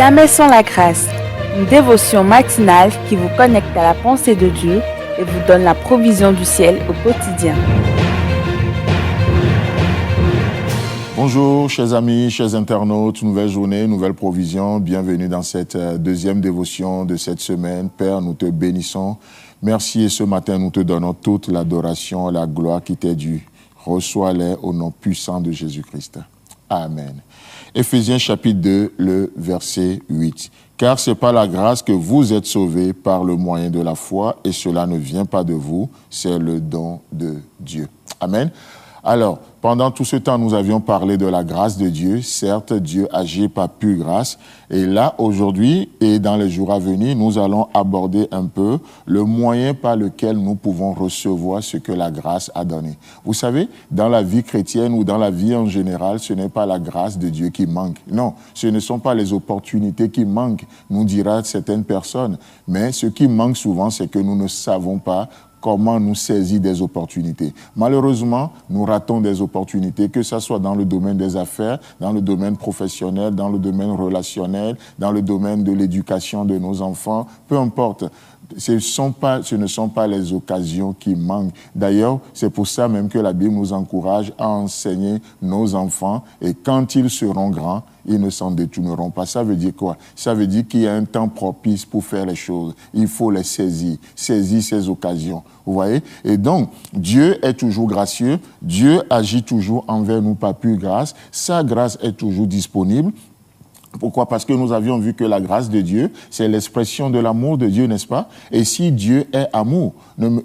Jamais sans la grâce, une dévotion matinale qui vous connecte à la pensée de Dieu et vous donne la provision du ciel au quotidien. Bonjour chers amis, chers internautes, nouvelle journée, nouvelle provision. Bienvenue dans cette deuxième dévotion de cette semaine. Père, nous te bénissons. Merci et ce matin, nous te donnons toute l'adoration et la gloire qui t'est due. Reçois-les au nom puissant de Jésus-Christ. Amen. Éphésiens chapitre 2, le verset 8. Car c'est par la grâce que vous êtes sauvés par le moyen de la foi et cela ne vient pas de vous, c'est le don de Dieu. Amen. Alors, pendant tout ce temps, nous avions parlé de la grâce de Dieu. Certes, Dieu agit par pure grâce. Et là, aujourd'hui et dans les jours à venir, nous allons aborder un peu le moyen par lequel nous pouvons recevoir ce que la grâce a donné. Vous savez, dans la vie chrétienne ou dans la vie en général, ce n'est pas la grâce de Dieu qui manque. Non, ce ne sont pas les opportunités qui manquent, nous dira certaines personnes. Mais ce qui manque souvent, c'est que nous ne savons pas comment nous saisir des opportunités. Malheureusement, nous ratons des opportunités, que ce soit dans le domaine des affaires, dans le domaine professionnel, dans le domaine relationnel, dans le domaine de l'éducation de nos enfants, peu importe. Ce ne sont pas les occasions qui manquent. D'ailleurs, c'est pour ça même que la Bible nous encourage à enseigner nos enfants et quand ils seront grands, ils ne s'en détourneront pas. Ça veut dire quoi? Ça veut dire qu'il y a un temps propice pour faire les choses. Il faut les saisir ces occasions. Vous voyez? Et donc, Dieu est toujours gracieux. Dieu agit toujours envers nous par pure grâce. Sa grâce est toujours disponible. Pourquoi? Parce que nous avions vu que la grâce de Dieu, c'est l'expression de l'amour de Dieu, n'est-ce pas? Et si Dieu est amour,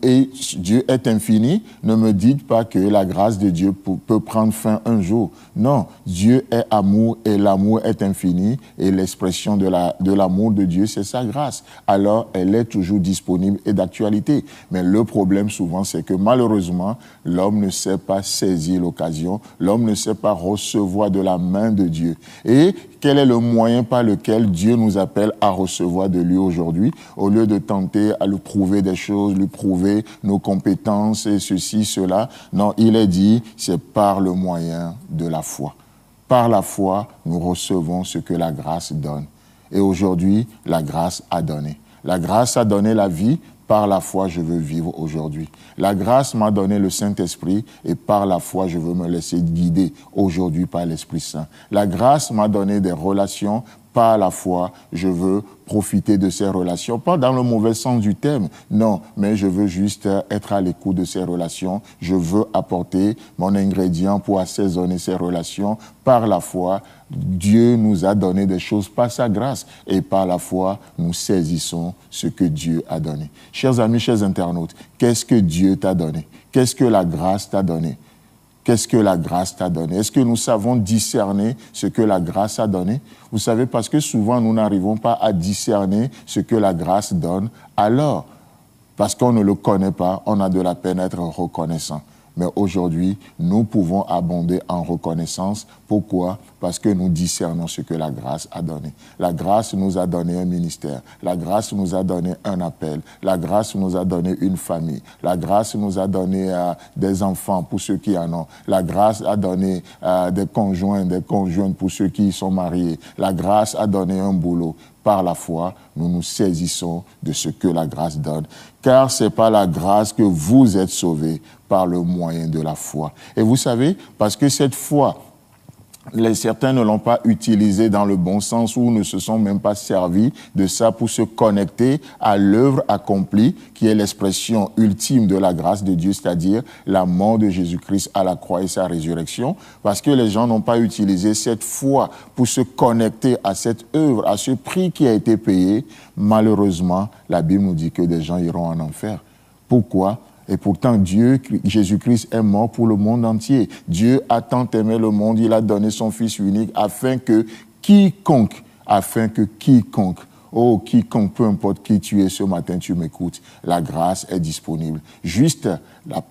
et Dieu est infini, ne me dites pas que la grâce de Dieu peut prendre fin un jour. Non, Dieu est amour et l'amour est infini et l'expression de l'amour de Dieu, c'est sa grâce. Alors, elle est toujours disponible et d'actualité. Mais le problème souvent, c'est que malheureusement, l'homme ne sait pas saisir l'occasion, l'homme ne sait pas recevoir de la main de Dieu. Et quel est le moyen par lequel Dieu nous appelle à recevoir de lui aujourd'hui, au lieu de tenter à lui prouver des choses, lui prouver nos compétences et ceci, cela. Non, il est dit, c'est par le moyen de la foi. Par la foi, nous recevons ce que la grâce donne. Et aujourd'hui, la grâce a donné. La grâce a donné la vie. Par la foi, je veux vivre aujourd'hui. La grâce m'a donné le Saint-Esprit et par la foi, je veux me laisser guider aujourd'hui par l'Esprit Saint. La grâce m'a donné des relations. Par la foi, je veux profiter de ces relations, pas dans le mauvais sens du terme, non, mais je veux juste être à l'écoute de ces relations. Je veux apporter mon ingrédient pour assaisonner ces relations. Par la foi, Dieu nous a donné des choses par sa grâce et par la foi, nous saisissons ce que Dieu a donné. Chers amis, chers internautes, qu'est-ce que Dieu t'a donné? Qu'est-ce que la grâce t'a donné? Qu'est-ce que la grâce t'a donné? Est-ce que nous savons discerner ce que la grâce a donné? Vous savez, parce que souvent, nous n'arrivons pas à discerner ce que la grâce donne. Alors, parce qu'on ne le connaît pas, on a de la peine à être reconnaissant. Mais aujourd'hui, nous pouvons abonder en reconnaissance. Pourquoi? Parce que nous discernons ce que la grâce a donné. La grâce nous a donné un ministère. La grâce nous a donné un appel. La grâce nous a donné une famille. La grâce nous a donné des enfants pour ceux qui en ont. La grâce a donné des conjointes pour ceux qui sont mariés. La grâce a donné un boulot. Par la foi, nous nous saisissons de ce que la grâce donne. Car c'est par la grâce que vous êtes sauvés par le moyen de la foi. Et vous savez, parce que cette foi, certains ne l'ont pas utilisé dans le bon sens ou ne se sont même pas servis de ça pour se connecter à l'œuvre accomplie qui est l'expression ultime de la grâce de Dieu, c'est-à-dire la mort de Jésus-Christ à la croix et sa résurrection, parce que les gens n'ont pas utilisé cette foi pour se connecter à cette œuvre, à ce prix qui a été payé. Malheureusement, la Bible nous dit que des gens iront en enfer. Pourquoi? Et pourtant, Jésus-Christ est mort pour le monde entier. Dieu a tant aimé le monde, il a donné son Fils unique afin que quiconque, oh, quiconque, peu importe qui tu es ce matin, tu m'écoutes, la grâce est disponible, juste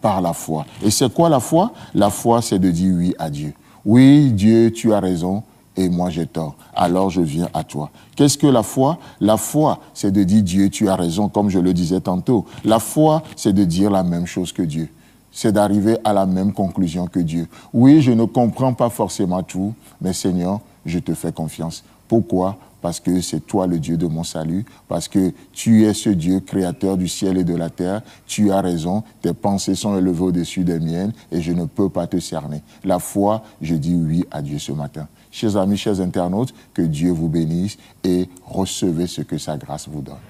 par la foi. Et c'est quoi la foi? La foi, c'est de dire oui à Dieu. Oui, Dieu, tu as raison. Et moi j'ai tort, alors je viens à toi. Qu'est-ce que la foi? La foi, c'est de dire Dieu, tu as raison, comme je le disais tantôt. La foi, c'est de dire la même chose que Dieu. C'est d'arriver à la même conclusion que Dieu. Oui, je ne comprends pas forcément tout, mais Seigneur, je te fais confiance. Pourquoi? parce que c'est toi le Dieu de mon salut, parce que tu es ce Dieu créateur du ciel et de la terre. Tu as raison, tes pensées sont élevées au-dessus des miennes et je ne peux pas te cerner. La foi, je dis oui à Dieu ce matin. Chers amis, chers internautes, que Dieu vous bénisse et recevez ce que sa grâce vous donne.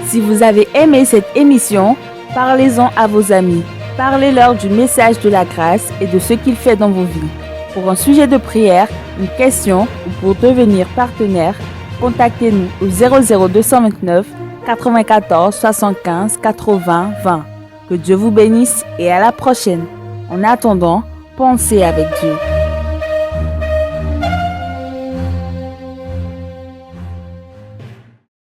Si vous avez aimé cette émission, parlez-en à vos amis. Parlez-leur du message de la grâce et de ce qu'il fait dans vos vies. Pour un sujet de prière, une question ou pour devenir partenaire, contactez-nous au 00229 94 75 80 20. Que Dieu vous bénisse et à la prochaine. En attendant, pensez avec Dieu.